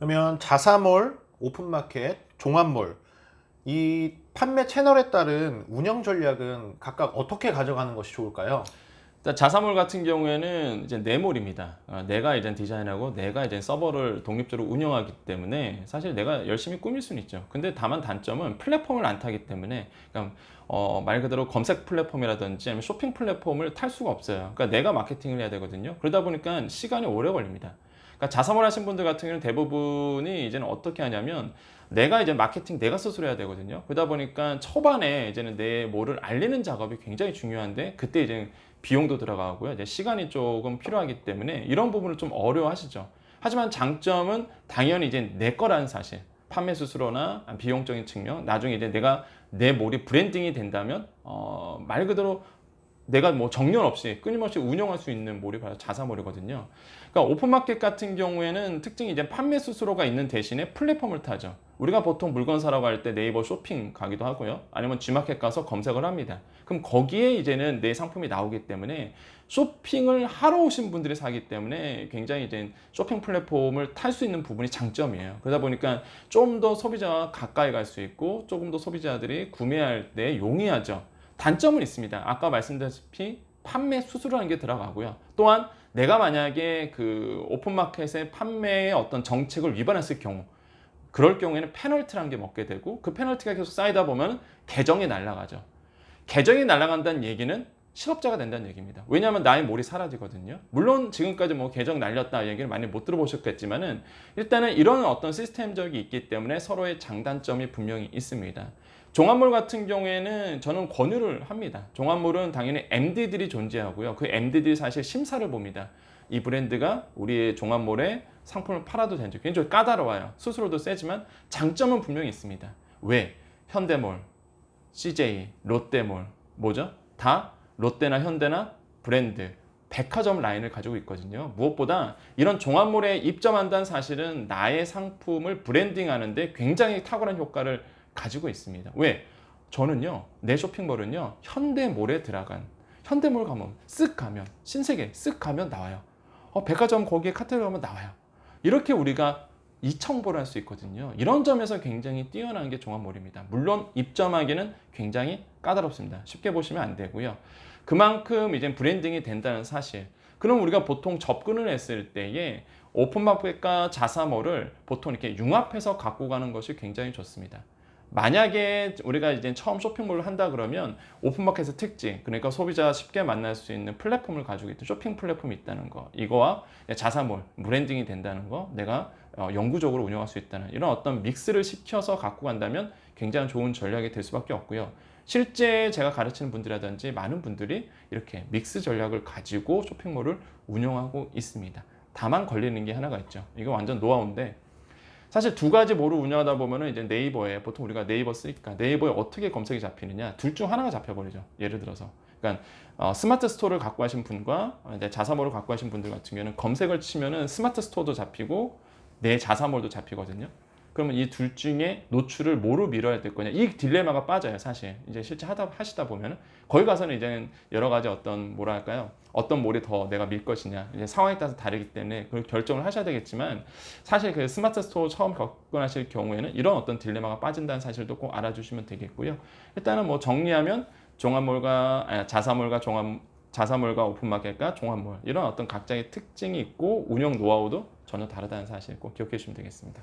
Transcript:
그러면 자사몰, 오픈마켓, 종합몰 이 판매 채널에 따른 운영 전략은 각각 어떻게 가져가는 것이 좋을까요? 일단 자사몰 같은 경우에는 이제 내 몰입니다. 내가 이제 디자인하고 내가 이제 서버를 독립적으로 운영하기 때문에 사실 내가 열심히 꾸밀 수는 있죠. 근데 다만 단점은 플랫폼을 안 타기 때문에, 그러니까 말 그대로 검색 플랫폼이라든지 아니면 쇼핑 플랫폼을 탈 수가 없어요. 그러니까 내가 마케팅을 해야 되거든요. 그러다 보니까 시간이 오래 걸립니다. 그러니까 자사몰 하신 분들 같은 경우는 대부분이 이제는 어떻게 하냐면, 내가 이제 마케팅 내가 스스로 해야 되거든요. 그러다 보니까 초반에 이제는 내 뭐를 알리는 작업이 굉장히 중요한데, 그때 이제 비용도 들어가고요. 이제 시간이 조금 필요하기 때문에 이런 부분을 좀 어려워하시죠. 하지만 장점은 당연히 이제 내 거라는 사실. 판매 수수료나 비용적인 측면, 나중에 이제 내가 내 몰이 브랜딩이 된다면 말 그대로 내가 뭐 정년 없이 끊임없이 운영할 수 있는 몰이 바로 자사몰이거든요. 그러니까 오픈마켓 같은 경우에는 특징이 이제 판매 수수료가 있는 대신에 플랫폼을 타죠. 우리가 보통 물건 사러 갈 때 네이버 쇼핑 가기도 하고요. 아니면 G마켓 가서 검색을 합니다. 그럼 거기에 이제는 내 상품이 나오기 때문에 쇼핑을 하러 오신 분들이 사기 때문에 굉장히 이제 쇼핑 플랫폼을 탈 수 있는 부분이 장점이에요. 그러다 보니까 좀 더 소비자와 가까이 갈 수 있고 조금 더 소비자들이 구매할 때 용이하죠. 단점은 있습니다. 아까 말씀드렸다시피 판매 수수료라는 게 들어가고요. 또한 내가 만약에 그 오픈마켓의 판매의 어떤 정책을 위반했을 경우, 그럴 경우에는 페널티라는 게 먹게 되고, 그 페널티가 계속 쌓이다 보면 계정이 날아가죠. 계정이 날아간다는 얘기는 실업자가 된다는 얘기입니다. 왜냐하면 나의 몰이 사라지거든요. 물론 지금까지 뭐 계정 날렸다 얘기를 많이 못 들어보셨겠지만은, 일단은 이런 어떤 시스템적이 있기 때문에 서로의 장단점이 분명히 있습니다. 종합몰 같은 경우에는 저는 권유를 합니다. 종합몰은 당연히 MD들이 존재하고요. 그 MD들이 사실 심사를 봅니다. 이 브랜드가 우리의 종합몰에 상품을 팔아도 되는지. 굉장히 까다로워요. 수수료도 세지만 장점은 분명히 있습니다. 왜? 현대몰, CJ, 롯데몰, 뭐죠? 다 롯데나 현대나 브랜드, 백화점 라인을 가지고 있거든요. 무엇보다 이런 종합몰에 입점한다는 사실은 나의 상품을 브랜딩하는데 굉장히 탁월한 효과를 가지고 있습니다. 왜? 저는요, 내 쇼핑몰은요, 현대몰에 들어간, 현대몰 가면 쓱 가면, 신세계 쓱 가면 나와요. 백화점 거기에 카테고리 가면 나와요. 이렇게 우리가 이청보를 할 수 있거든요. 이런 점에서 굉장히 뛰어난 게 종합몰입니다. 물론 입점하기는 굉장히 까다롭습니다. 쉽게 보시면 안 되고요. 그만큼 이제 브랜딩이 된다는 사실. 그럼 우리가 보통 접근을 했을 때에 오픈마켓과 자사몰을 보통 이렇게 융합해서 갖고 가는 것이 굉장히 좋습니다. 만약에 우리가 이제 처음 쇼핑몰을 한다 그러면 오픈마켓의 특징, 그러니까 소비자가 쉽게 만날 수 있는 플랫폼을 가지고 있는 쇼핑 플랫폼이 있다는 거, 이거와 자사몰, 브랜딩이 된다는 거, 내가 영구적으로 운영할 수 있다는 이런 어떤 믹스를 시켜서 갖고 간다면 굉장히 좋은 전략이 될 수밖에 없고요. 실제 제가 가르치는 분들이라든지 많은 분들이 이렇게 믹스 전략을 가지고 쇼핑몰을 운영하고 있습니다. 다만 걸리는 게 하나가 있죠. 이거 완전 노하우인데, 사실 두 가지 몰을 운영하다 보면은 이제 네이버에, 보통 우리가 네이버 쓰니까 네이버에 어떻게 검색이 잡히느냐, 둘 중 하나가 잡혀버리죠. 예를 들어서 그러니까 스마트 스토어를 갖고 하신 분과 자사몰을 갖고 하신 분들 같은 경우는 검색을 치면은 스마트 스토어도 잡히고 내 자사몰도 잡히거든요. 그러면 이 둘 중에 노출을 뭐로 밀어야 될 거냐, 이 딜레마가 빠져요. 사실 이제 실제 하시다 보면은 거기 가서는 이제는 여러 가지 어떤 뭐랄까요, 어떤 몰이 더 내가 밀 것이냐, 이제 상황에 따라서 다르기 때문에 그걸 결정을 하셔야 되겠지만, 사실 그 스마트 스토어 처음 접근하실 경우에는 이런 어떤 딜레마가 빠진다는 사실도 꼭 알아주시면 되겠고요. 일단은 뭐 정리하면 종합몰과 자사몰과 자사몰과 오픈마켓과 종합몰, 이런 어떤 각자의 특징이 있고 운영 노하우도 전혀 다르다는 사실 꼭 기억해 주시면 되겠습니다.